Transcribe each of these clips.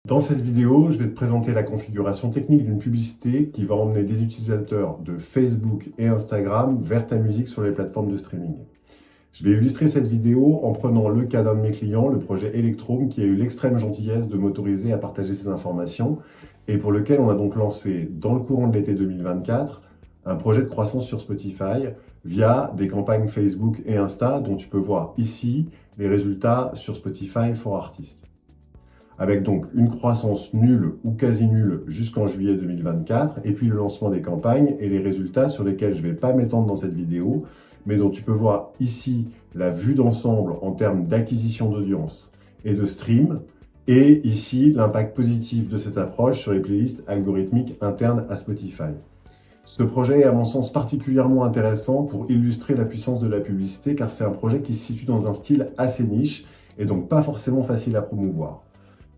Dans cette vidéo, je vais te présenter la configuration technique d'une publicité qui va emmener des utilisateurs de Facebook et Instagram vers ta musique sur les plateformes de streaming. Je vais illustrer cette vidéo en prenant le cas d'un de mes clients, le projet Electrome, qui a eu l'extrême gentillesse de m'autoriser à partager ces informations et pour lequel on a donc lancé, dans le courant de l'été 2024, un projet de croissance sur Spotify via des campagnes Facebook et Insta dont tu peux voir ici les résultats sur Spotify for Artists. Avec donc une croissance nulle ou quasi nulle jusqu'en juillet 2024, et puis le lancement des campagnes et les résultats sur lesquels je ne vais pas m'étendre dans cette vidéo, mais dont tu peux voir ici la vue d'ensemble en termes d'acquisition d'audience et de stream, et ici l'impact positif de cette approche sur les playlists algorithmiques internes à Spotify. Ce projet est à mon sens particulièrement intéressant pour illustrer la puissance de la publicité, car c'est un projet qui se situe dans un style assez niche et donc pas forcément facile à promouvoir.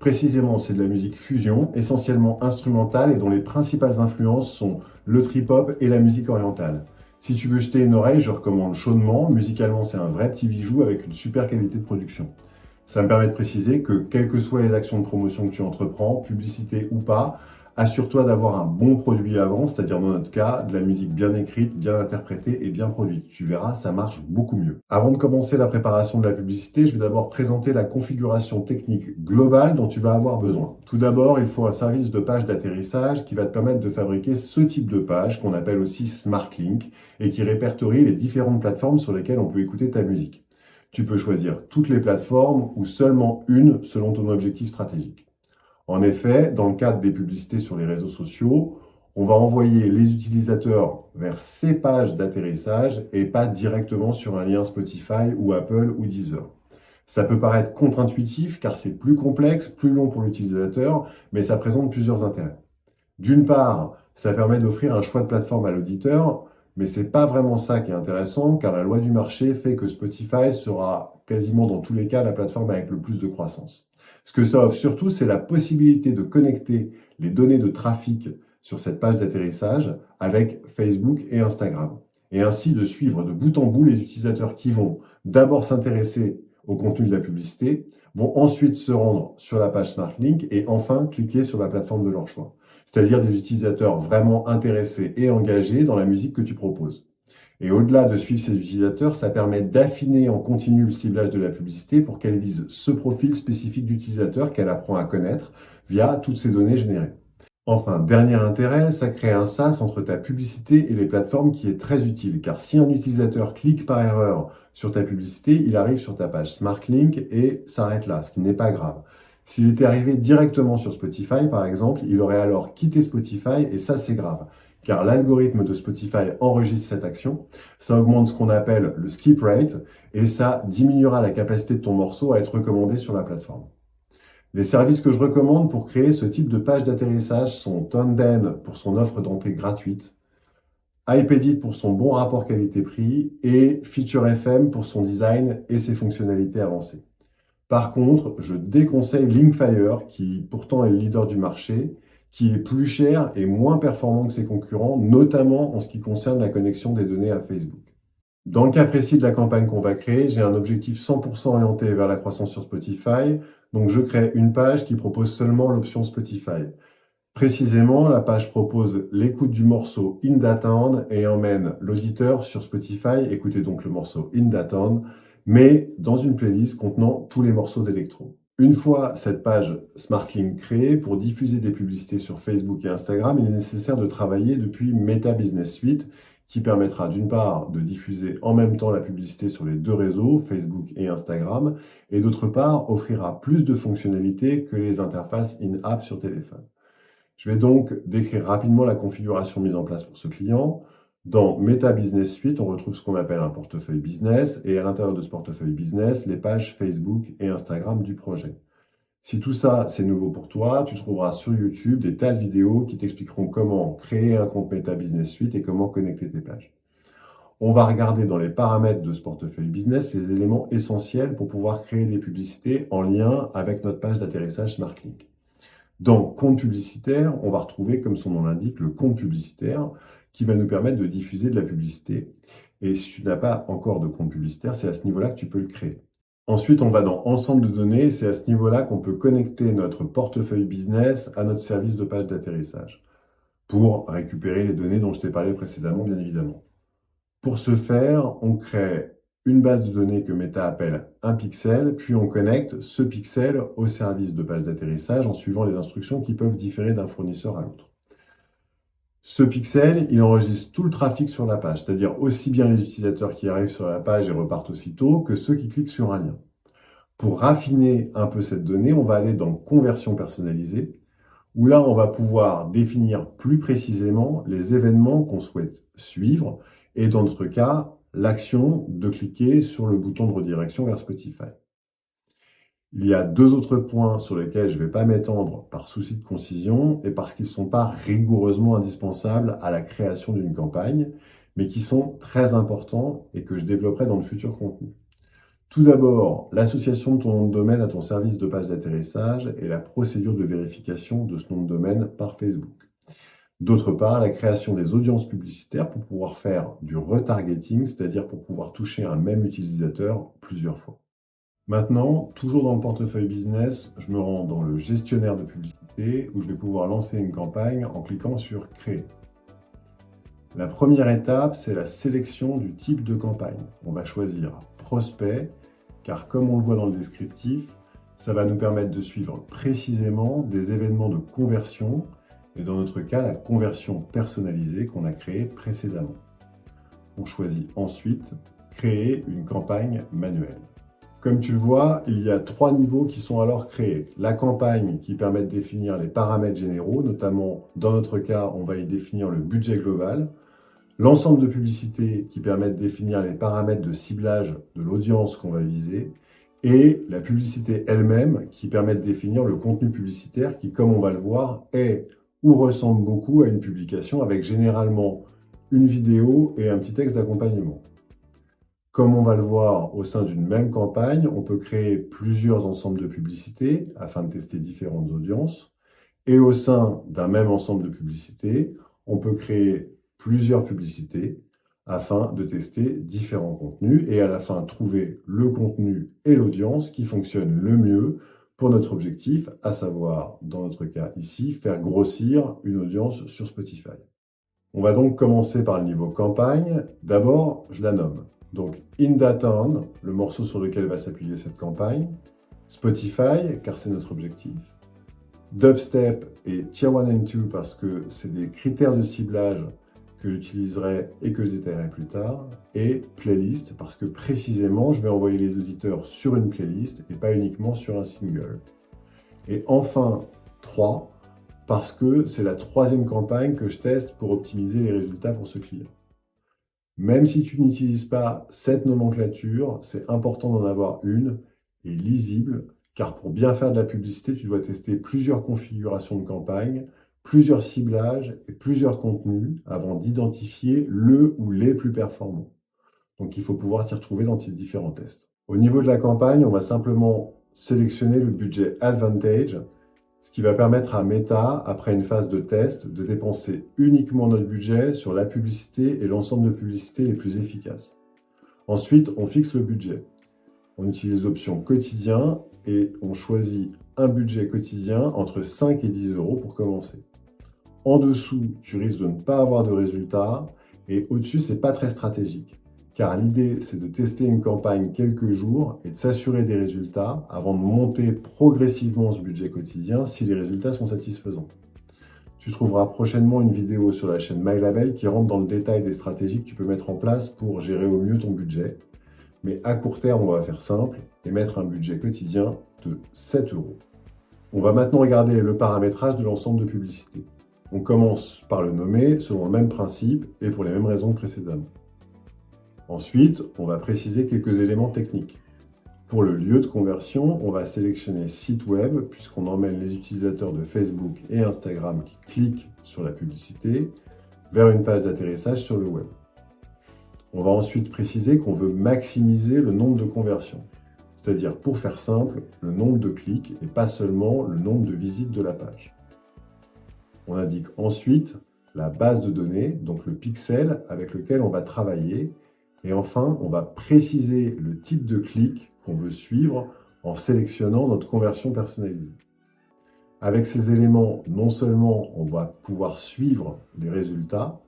Précisément, c'est de la musique fusion, essentiellement instrumentale et dont les principales influences sont le trip-hop et la musique orientale. Si tu veux jeter une oreille, je recommande chaudement. Musicalement, c'est un vrai petit bijou avec une super qualité de production. Ça me permet de préciser que, quelles que soient les actions de promotion que tu entreprends, publicité ou pas, assure-toi d'avoir un bon produit avant, c'est-à-dire dans notre cas, de la musique bien écrite, bien interprétée et bien produite. Tu verras, ça marche beaucoup mieux. Avant de commencer la préparation de la publicité, je vais d'abord présenter la configuration technique globale dont tu vas avoir besoin. Tout d'abord, il faut un service de page d'atterrissage qui va te permettre de fabriquer ce type de page qu'on appelle aussi Smart Link et qui répertorie les différentes plateformes sur lesquelles on peut écouter ta musique. Tu peux choisir toutes les plateformes ou seulement une selon ton objectif stratégique. En effet, dans le cadre des publicités sur les réseaux sociaux, on va envoyer les utilisateurs vers ces pages d'atterrissage et pas directement sur un lien Spotify ou Apple ou Deezer. Ça peut paraître contre-intuitif car c'est plus complexe, plus long pour l'utilisateur, mais ça présente plusieurs intérêts. D'une part, ça permet d'offrir un choix de plateforme à l'auditeur, mais c'est pas vraiment ça qui est intéressant car la loi du marché fait que Spotify sera quasiment dans tous les cas la plateforme avec le plus de croissance. Ce que ça offre surtout, c'est la possibilité de connecter les données de trafic sur cette page d'atterrissage avec Facebook et Instagram. Et ainsi de suivre de bout en bout les utilisateurs qui vont d'abord s'intéresser au contenu de la publicité, vont ensuite se rendre sur la page SmartLink et enfin cliquer sur la plateforme de leur choix. C'est-à-dire des utilisateurs vraiment intéressés et engagés dans la musique que tu proposes. Et au-delà de suivre ces utilisateurs, ça permet d'affiner en continu le ciblage de la publicité pour qu'elle vise ce profil spécifique d'utilisateur qu'elle apprend à connaître via toutes ces données générées. Enfin, dernier intérêt, ça crée un sas entre ta publicité et les plateformes qui est très utile, car si un utilisateur clique par erreur sur ta publicité, il arrive sur ta page SmartLink et s'arrête là, ce qui n'est pas grave. S'il était arrivé directement sur Spotify, par exemple, il aurait alors quitté Spotify et ça, c'est grave. Car l'algorithme de Spotify enregistre cette action, ça augmente ce qu'on appelle le skip rate et ça diminuera la capacité de ton morceau à être recommandé sur la plateforme. Les services que je recommande pour créer ce type de page d'atterrissage sont Tandem pour son offre d'entrée gratuite, Hypedit pour son bon rapport qualité-prix et Feature FM pour son design et ses fonctionnalités avancées. Par contre, je déconseille Linkfire, qui pourtant est le leader du marché, qui est plus cher et moins performant que ses concurrents, notamment en ce qui concerne la connexion des données à Facebook. Dans le cas précis de la campagne qu'on va créer, j'ai un objectif 100% orienté vers la croissance sur Spotify, donc je crée une page qui propose seulement l'option Spotify. Précisément, la page propose l'écoute du morceau In That Town et emmène l'auditeur sur Spotify, écoutez donc le morceau In That Town, mais dans une playlist contenant tous les morceaux d'Electro. Une fois cette page SmartLink créée, pour diffuser des publicités sur Facebook et Instagram, il est nécessaire de travailler depuis Meta Business Suite, qui permettra d'une part de diffuser en même temps la publicité sur les deux réseaux, Facebook et Instagram, et d'autre part offrira plus de fonctionnalités que les interfaces in-app sur téléphone. Je vais donc décrire rapidement la configuration mise en place pour ce client. Dans Meta Business Suite, on retrouve ce qu'on appelle un portefeuille business et à l'intérieur de ce portefeuille business, les pages Facebook et Instagram du projet. Si tout ça, c'est nouveau pour toi, tu trouveras sur YouTube des tas de vidéos qui t'expliqueront comment créer un compte Meta Business Suite et comment connecter tes pages. On va regarder dans les paramètres de ce portefeuille business les éléments essentiels pour pouvoir créer des publicités en lien avec notre page d'atterrissage SmartLink. Dans compte publicitaire, on va retrouver, comme son nom l'indique, le compte publicitaire qui va nous permettre de diffuser de la publicité. Et si tu n'as pas encore de compte publicitaire, c'est à ce niveau-là que tu peux le créer. Ensuite, on va dans Ensemble de données. C'est à ce niveau-là qu'on peut connecter notre portefeuille business à notre service de page d'atterrissage pour récupérer les données dont je t'ai parlé précédemment, bien évidemment. Pour ce faire, on crée une base de données que Meta appelle un pixel, puis on connecte ce pixel au service de page d'atterrissage en suivant les instructions qui peuvent différer d'un fournisseur à l'autre. Ce pixel, il enregistre tout le trafic sur la page, c'est-à-dire aussi bien les utilisateurs qui arrivent sur la page et repartent aussitôt que ceux qui cliquent sur un lien. Pour raffiner un peu cette donnée, on va aller dans Conversion personnalisée, où là, on va pouvoir définir plus précisément les événements qu'on souhaite suivre et dans notre cas, l'action de cliquer sur le bouton de redirection vers Spotify. Il y a deux autres points sur lesquels je ne vais pas m'étendre par souci de concision et parce qu'ils ne sont pas rigoureusement indispensables à la création d'une campagne, mais qui sont très importants et que je développerai dans le futur contenu. Tout d'abord, l'association de ton nom de domaine à ton service de page d'atterrissage et la procédure de vérification de ce nom de domaine par Facebook. D'autre part, la création des audiences publicitaires pour pouvoir faire du retargeting, c'est-à-dire pour pouvoir toucher un même utilisateur plusieurs fois. Maintenant, toujours dans le portefeuille business, je me rends dans le gestionnaire de publicité où je vais pouvoir lancer une campagne en cliquant sur Créer. La première étape, c'est la sélection du type de campagne. On va choisir Prospect, car comme on le voit dans le descriptif, ça va nous permettre de suivre précisément des événements de conversion et dans notre cas, la conversion personnalisée qu'on a créée précédemment. On choisit ensuite Créer une campagne manuelle. Comme tu le vois, il y a 3 niveaux qui sont alors créés. La campagne qui permet de définir les paramètres généraux, notamment dans notre cas, on va y définir le budget global. L'ensemble de publicités qui permet de définir les paramètres de ciblage de l'audience qu'on va viser. Et la publicité elle-même qui permet de définir le contenu publicitaire qui, comme on va le voir, est ou ressemble beaucoup à une publication avec généralement une vidéo et un petit texte d'accompagnement. Comme on va le voir au sein d'une même campagne, on peut créer plusieurs ensembles de publicités afin de tester différentes audiences. Et au sein d'un même ensemble de publicités, on peut créer plusieurs publicités afin de tester différents contenus et à la fin trouver le contenu et l'audience qui fonctionnent le mieux pour notre objectif, à savoir, dans notre cas ici, faire grossir une audience sur Spotify. On va donc commencer par le niveau campagne. D'abord, je la nomme. Donc, In That On, le morceau sur lequel va s'appuyer cette campagne. Spotify, car c'est notre objectif. Dubstep et Tier 1 and 2 parce que c'est des critères de ciblage que j'utiliserai et que je détaillerai plus tard. Et Playlist parce que précisément, je vais envoyer les auditeurs sur une playlist et pas uniquement sur un single. Et enfin, 3, parce que c'est la 3e campagne que je teste pour optimiser les résultats pour ce client. Même si tu n'utilises pas cette nomenclature, c'est important d'en avoir une et lisible, car pour bien faire de la publicité, tu dois tester plusieurs configurations de campagne, plusieurs ciblages et plusieurs contenus avant d'identifier le ou les plus performants. Donc il faut pouvoir t'y retrouver dans tes différents tests. Au niveau de la campagne, on va simplement sélectionner le budget Advantage, ce qui va permettre à Meta, après une phase de test, de dépenser uniquement notre budget sur la publicité et l'ensemble de publicités les plus efficaces. Ensuite, on fixe le budget. On utilise l'option quotidien et on choisit un budget quotidien entre 5 et 10 euros pour commencer. En dessous, tu risques de ne pas avoir de résultats et au-dessus, c'est pas très stratégique. Car l'idée, c'est de tester une campagne quelques jours et de s'assurer des résultats avant de monter progressivement ce budget quotidien si les résultats sont satisfaisants. Tu trouveras prochainement une vidéo sur la chaîne MyLabel qui rentre dans le détail des stratégies que tu peux mettre en place pour gérer au mieux ton budget. Mais à court terme, on va faire simple et mettre un budget quotidien de 7 euros. On va maintenant regarder le paramétrage de l'ensemble de publicités. On commence par le nommer selon le même principe et pour les mêmes raisons que précédemment. Ensuite, on va préciser quelques éléments techniques. Pour le lieu de conversion, on va sélectionner site web puisqu'on emmène les utilisateurs de Facebook et Instagram qui cliquent sur la publicité vers une page d'atterrissage sur le web. On va ensuite préciser qu'on veut maximiser le nombre de conversions, c'est-à-dire pour faire simple, le nombre de clics et pas seulement le nombre de visites de la page. On indique ensuite la base de données, donc le pixel avec lequel on va travailler. Et enfin, on va préciser le type de clic qu'on veut suivre en sélectionnant notre conversion personnalisée. Avec ces éléments, non seulement on va pouvoir suivre les résultats,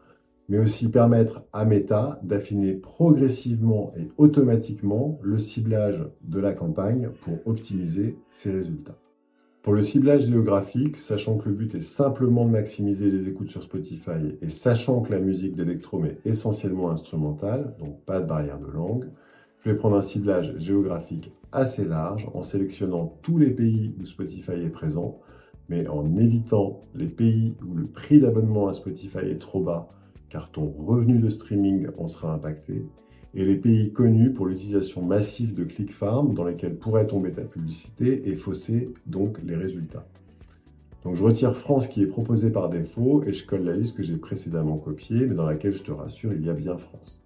mais aussi permettre à Meta d'affiner progressivement et automatiquement le ciblage de la campagne pour optimiser ses résultats. Pour le ciblage géographique, sachant que le but est simplement de maximiser les écoutes sur Spotify et sachant que la musique d'Electrum est essentiellement instrumentale, donc pas de barrière de langue, je vais prendre un ciblage géographique assez large en sélectionnant tous les pays où Spotify est présent, mais en évitant les pays où le prix d'abonnement à Spotify est trop bas, car ton revenu de streaming en sera impacté, et les pays connus pour l'utilisation massive de ClickFarm dans lesquels pourrait tomber ta publicité et fausser donc les résultats. Donc je retire France qui est proposée par défaut et je colle la liste que j'ai précédemment copiée, mais dans laquelle, je te rassure, il y a bien France.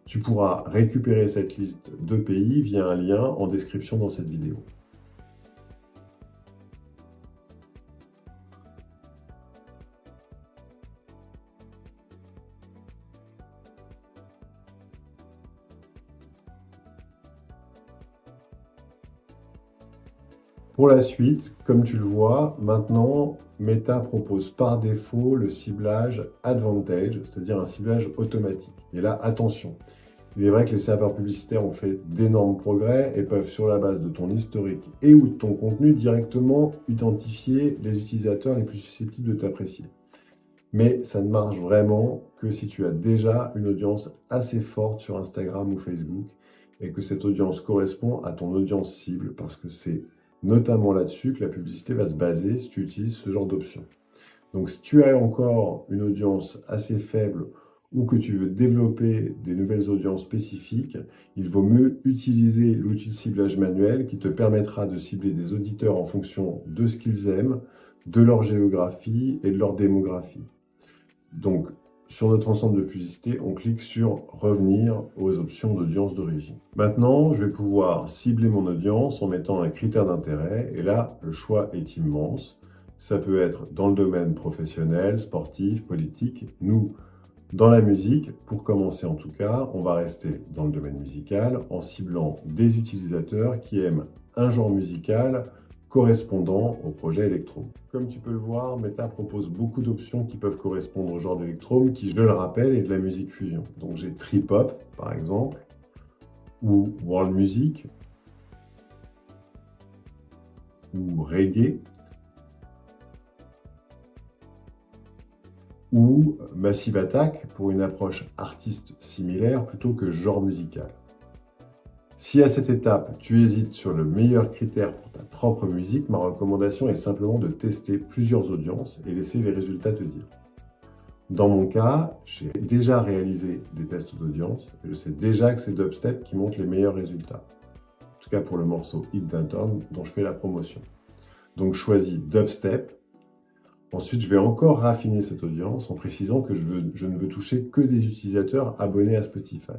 Tu pourras récupérer cette liste de pays via un lien en description dans cette vidéo. Pour la suite, comme tu le vois, maintenant, Meta propose par défaut le ciblage Advantage, c'est-à-dire un ciblage automatique. Et là, attention, il est vrai que les serveurs publicitaires ont fait d'énormes progrès et peuvent, sur la base de ton historique et ou de ton contenu, directement identifier les utilisateurs les plus susceptibles de t'apprécier. Mais ça ne marche vraiment que si tu as déjà une audience assez forte sur Instagram ou Facebook et que cette audience correspond à ton audience cible, parce que c'est notamment là-dessus que la publicité va se baser si tu utilises ce genre d'option. Donc si tu as encore une audience assez faible ou que tu veux développer des nouvelles audiences spécifiques, il vaut mieux utiliser l'outil de ciblage manuel qui te permettra de cibler des auditeurs en fonction de ce qu'ils aiment, de leur géographie et de leur démographie. Donc, sur notre ensemble de publicité, on clique sur « Revenir aux options d'audience d'origine ». Maintenant, je vais pouvoir cibler mon audience en mettant un critère d'intérêt. Et là, le choix est immense. Ça peut être dans le domaine professionnel, sportif, politique. Nous, dans la musique, pour commencer en tout cas, on va rester dans le domaine musical en ciblant des utilisateurs qui aiment un genre musical correspondant au projet Electrum. Comme tu peux le voir, Meta propose beaucoup d'options qui peuvent correspondre au genre d'Electrum, qui, je le rappelle, est de la musique fusion. Donc j'ai Trip Hop, par exemple, ou World Music, ou Reggae, ou Massive Attack pour une approche artiste similaire plutôt que genre musical. Si à cette étape, tu hésites sur le meilleur critère pour ta propre musique, ma recommandation est simplement de tester plusieurs audiences et laisser les résultats te dire. Dans mon cas, j'ai déjà réalisé des tests d'audience et je sais déjà que c'est Dubstep qui montre les meilleurs résultats. En tout cas pour le morceau Hit Downtown dont je fais la promotion. Donc je choisis Dubstep. Ensuite, je vais encore raffiner cette audience en précisant que je ne veux toucher que des utilisateurs abonnés à Spotify.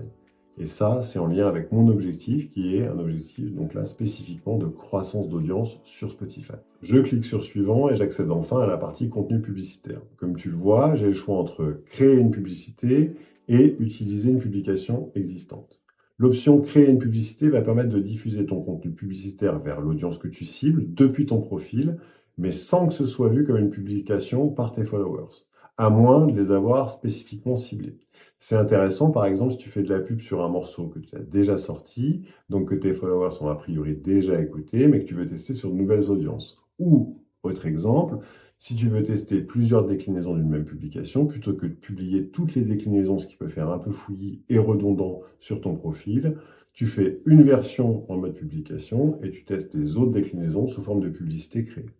Et ça, c'est en lien avec mon objectif qui est un objectif, donc là, spécifiquement de croissance d'audience sur Spotify. Je clique sur suivant et j'accède enfin à la partie contenu publicitaire. Comme tu le vois, j'ai le choix entre créer une publicité et utiliser une publication existante. L'option créer une publicité va permettre de diffuser ton contenu publicitaire vers l'audience que tu cibles depuis ton profil, mais sans que ce soit vu comme une publication par tes followers, à moins de les avoir spécifiquement ciblés. C'est intéressant, par exemple, si tu fais de la pub sur un morceau que tu as déjà sorti, donc que tes followers ont a priori déjà écouté, mais que tu veux tester sur de nouvelles audiences. Ou, autre exemple, si tu veux tester plusieurs déclinaisons d'une même publication, plutôt que de publier toutes les déclinaisons, ce qui peut faire un peu fouillis et redondant sur ton profil, tu fais une version en mode publication et tu testes les autres déclinaisons sous forme de publicité créée.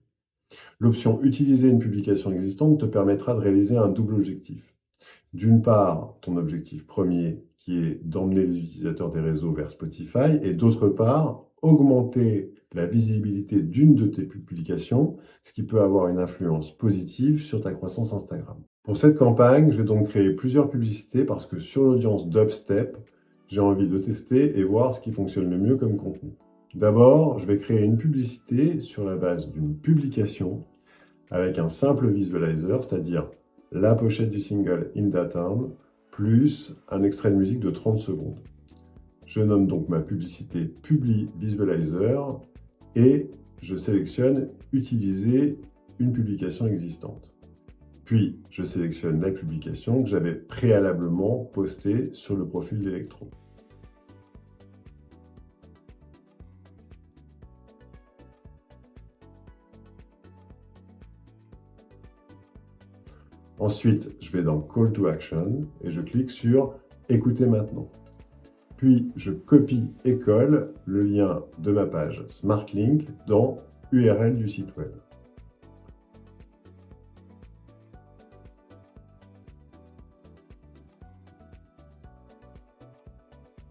L'option « Utiliser une publication existante » te permettra de réaliser un double objectif. D'une part, ton objectif premier qui est d'emmener les utilisateurs des réseaux vers Spotify et d'autre part, augmenter la visibilité d'une de tes publications, ce qui peut avoir une influence positive sur ta croissance Instagram. Pour cette campagne, je vais donc créer plusieurs publicités parce que sur l'audience Dubstep, j'ai envie de tester et voir ce qui fonctionne le mieux comme contenu. D'abord, je vais créer une publicité sur la base d'une publication avec un simple visualizer, c'est-à-dire la pochette du single In That Town, plus un extrait de musique de 30 secondes. Je nomme donc ma publicité Publi Visualizer et je sélectionne Utiliser une publication existante. Puis, je sélectionne la publication que j'avais préalablement postée sur le profil d'Electro. Ensuite, je vais dans Call to Action et je clique sur Écoutez maintenant. Puis, je copie et colle le lien de ma page SmartLink dans URL du site web.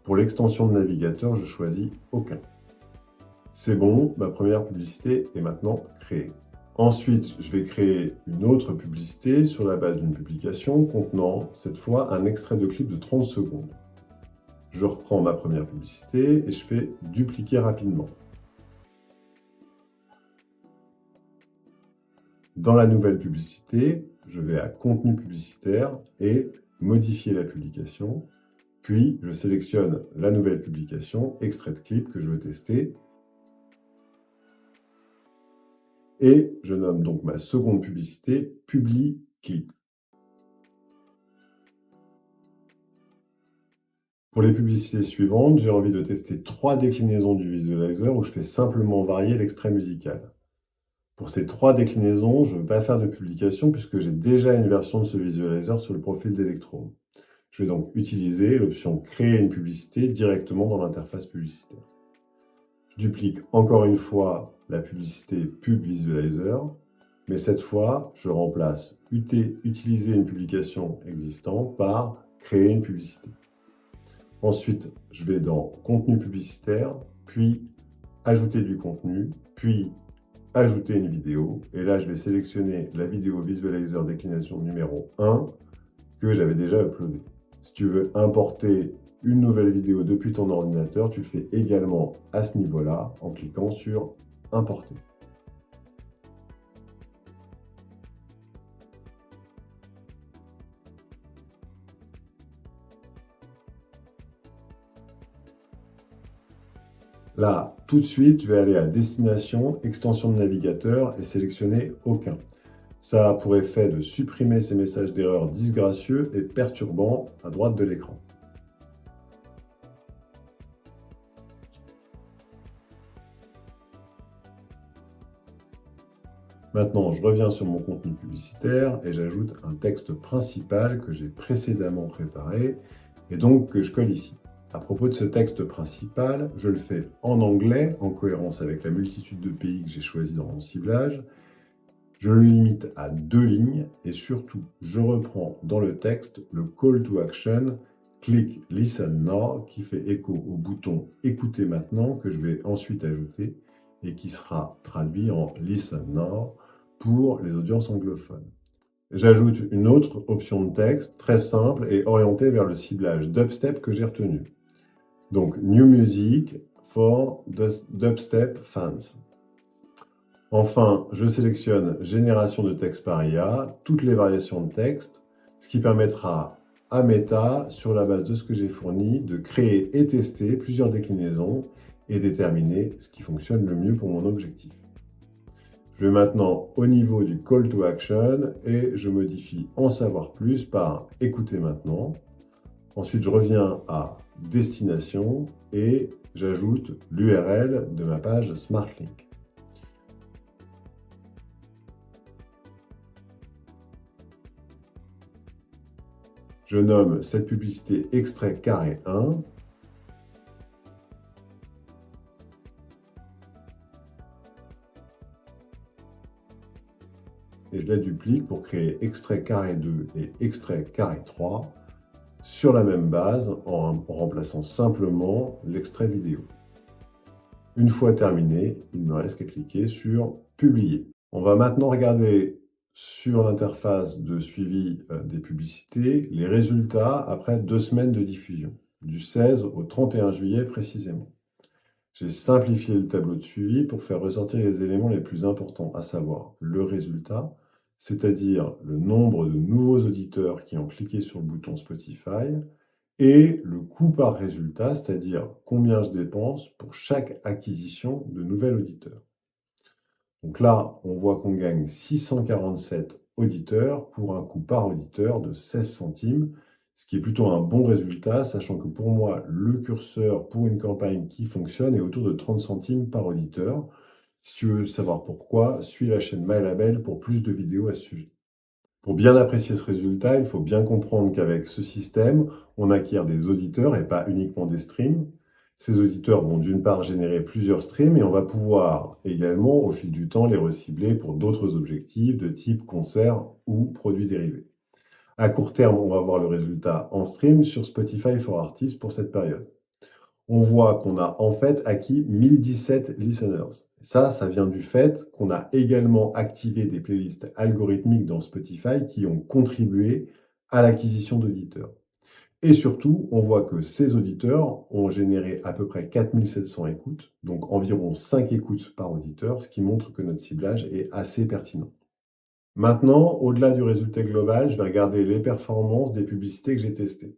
Pour l'extension de navigateur, je choisis Aucun. C'est bon, ma première publicité est maintenant créée. Ensuite, je vais créer une autre publicité sur la base d'une publication contenant, cette fois, un extrait de clip de 30 secondes. Je reprends ma première publicité et je fais dupliquer rapidement. Dans la nouvelle publicité, je vais à Contenu publicitaire et modifier la publication. Puis, je sélectionne la nouvelle publication, extrait de clip que je veux tester. Et je nomme donc ma seconde publicité Publi Clip. Pour les publicités suivantes, j'ai envie de tester 3 déclinaisons du visualizer où je fais simplement varier l'extrait musical. Pour ces 3 déclinaisons, je ne veux pas faire de publication puisque j'ai déjà une version de ce visualizer sur le profil d'Electro. Je vais donc utiliser l'option Créer une publicité directement dans l'interface publicitaire. Je duplique encore une fois la publicité Pub Visualizer, mais cette fois, je remplace Utiliser une publication existante par Créer une publicité. Ensuite, je vais dans Contenu publicitaire, puis Ajouter du contenu, puis Ajouter une vidéo. Et là, je vais sélectionner la vidéo Visualizer déclinaison numéro 1 que j'avais déjà uploadée. Si tu veux importer une nouvelle vidéo depuis ton ordinateur, tu le fais également à ce niveau-là en cliquant sur Importer. Là, tout de suite, je vais aller à Destination, Extension de navigateur et sélectionner Aucun. Ça a pour effet de supprimer ces messages d'erreur disgracieux et perturbants à droite de l'écran. Maintenant, je reviens sur mon contenu publicitaire et j'ajoute un texte principal que j'ai précédemment préparé et donc que je colle ici. À propos de ce texte principal, je le fais en anglais, en cohérence avec la multitude de pays que j'ai choisi dans mon ciblage. Je le limite à 2 lignes et surtout, je reprends dans le texte le call to action Click Listen Now qui fait écho au bouton Écoutez maintenant que je vais ensuite ajouter et qui sera traduit en Listen Now pour les audiences anglophones. J'ajoute une autre option de texte très simple et orientée vers le ciblage dubstep que j'ai retenu. Donc, New Music for Dubstep Fans. Enfin, je sélectionne Génération de texte par IA, toutes les variations de texte, ce qui permettra à Meta, sur la base de ce que j'ai fourni, de créer et tester plusieurs déclinaisons et déterminer ce qui fonctionne le mieux pour mon objectif. Je vais maintenant au niveau du Call to Action et je modifie En savoir plus par Écoutez maintenant. Ensuite, je reviens à Destination et j'ajoute l'URL de ma page SmartLink. Je nomme cette publicité Extrait carré 1. Et je la duplique pour créer extrait carré 2 et extrait carré 3 sur la même base en remplaçant simplement l'extrait vidéo. Une fois terminé, il ne me reste qu'à cliquer sur Publier. On va maintenant regarder sur l'interface de suivi des publicités les résultats après 2 semaines de diffusion, du 16 au 31 juillet précisément. J'ai simplifié le tableau de suivi pour faire ressortir les éléments les plus importants, à savoir le résultat, c'est-à-dire le nombre de nouveaux auditeurs qui ont cliqué sur le bouton Spotify, et le coût par résultat, c'est-à-dire combien je dépense pour chaque acquisition de nouvel auditeur. Donc là, on voit qu'on gagne 647 auditeurs pour un coût par auditeur de 16 centimes, ce qui est plutôt un bon résultat, sachant que pour moi, le curseur pour une campagne qui fonctionne est autour de 30 centimes par auditeur. Si tu veux savoir pourquoi, suis la chaîne MyLabel pour plus de vidéos à ce sujet. Pour bien apprécier ce résultat, il faut bien comprendre qu'avec ce système, on acquiert des auditeurs et pas uniquement des streams. Ces auditeurs vont d'une part générer plusieurs streams et on va pouvoir également, au fil du temps, les recibler pour d'autres objectifs de type concert ou produits dérivés. À court terme, on va voir le résultat en stream sur Spotify for Artists pour cette période. On voit qu'on a en fait acquis 1017 listeners. Ça vient du fait qu'on a également activé des playlists algorithmiques dans Spotify qui ont contribué à l'acquisition d'auditeurs. Et surtout, on voit que ces auditeurs ont généré à peu près 4700 écoutes, donc environ 5 écoutes par auditeur, ce qui montre que notre ciblage est assez pertinent. Maintenant, au-delà du résultat global, je vais regarder les performances des publicités que j'ai testées.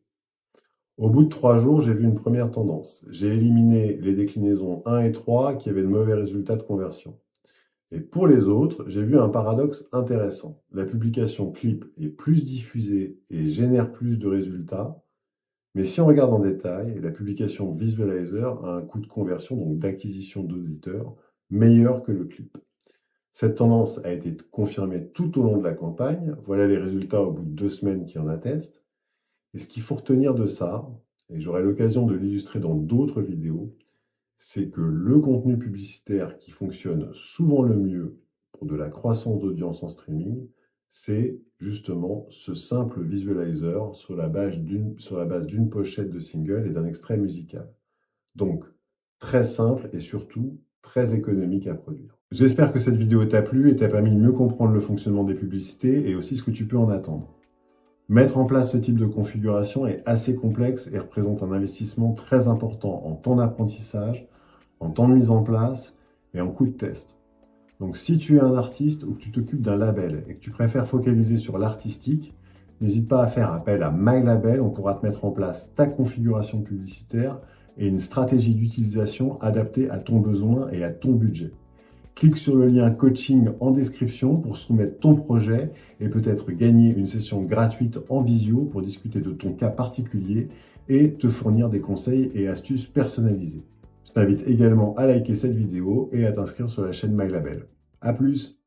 Au bout de 3 jours, j'ai vu une première tendance. J'ai éliminé les déclinaisons 1 et 3 qui avaient de mauvais résultats de conversion. Et pour les autres, j'ai vu un paradoxe intéressant. La publication clip est plus diffusée et génère plus de résultats. Mais si on regarde en détail, la publication Visualizer a un coût de conversion, donc d'acquisition d'auditeurs, meilleur que le clip. Cette tendance a été confirmée tout au long de la campagne. Voilà les résultats au bout de 2 semaines qui en attestent. Et ce qu'il faut retenir de ça, et j'aurai l'occasion de l'illustrer dans d'autres vidéos, c'est que le contenu publicitaire qui fonctionne souvent le mieux pour de la croissance d'audience en streaming, c'est justement ce simple visualizer sur la base d'une pochette de single et d'un extrait musical. Donc, très simple et surtout très économique à produire. J'espère que cette vidéo t'a plu et t'a permis de mieux comprendre le fonctionnement des publicités et aussi ce que tu peux en attendre. Mettre en place ce type de configuration est assez complexe et représente un investissement très important en temps d'apprentissage, en temps de mise en place et en coût de test. Donc si tu es un artiste ou que tu t'occupes d'un label et que tu préfères focaliser sur l'artistique, n'hésite pas à faire appel à MyLabel, on pourra te mettre en place ta configuration publicitaire et une stratégie d'utilisation adaptée à ton besoin et à ton budget. Clique sur le lien coaching en description pour soumettre ton projet et peut-être gagner une session gratuite en visio pour discuter de ton cas particulier et te fournir des conseils et astuces personnalisés. Je t'invite également à liker cette vidéo et à t'inscrire sur la chaîne MyLabel. À plus!